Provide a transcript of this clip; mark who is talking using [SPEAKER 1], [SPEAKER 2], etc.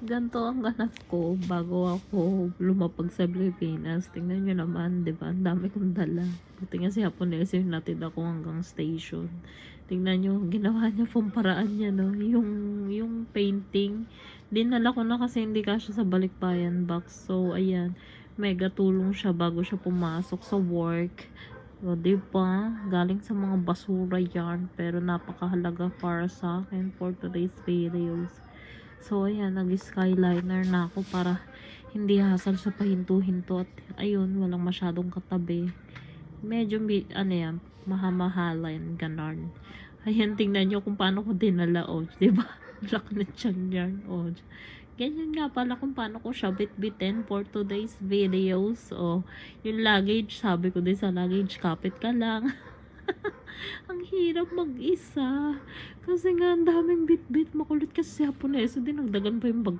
[SPEAKER 1] Ganito ang ganap ko bago ako lumapag sa Pilipinas. Tingnan nyo naman, di ba? Ang dami kong dala. Buti nga si Hapones yung natid ako hanggang station. Tingnan nyo, ginawa niya pong paraan niya, no? Yung painting, dinala ko na kasi hindi kasya sa balikbayan box. So, ayan, mega tulong siya bago siya pumasok sa work. O, diba? Galing sa mga basura yan. Pero napakahalaga para sa akin for today's videos. So, ayan, nag-skyliner na ako para hindi hasal sa pahinto-hinto at ayun, walang masyadong katabi. Medyo, ano yan, mahamahalan, ganon. Ayan, tingnan nyo kung paano ko dinala, o, diba? Black na tiyan yan, o. Ganyan nga pala kung paano ko siya bit-bitin for today's videos. O, yung luggage, sabi ko din sa luggage, kapit ka lang. Ang hirap mag-isa. Kasi nga, ang daming bit-bit. Makulit kasi si Haponeso din. Nagdagan pa yung bag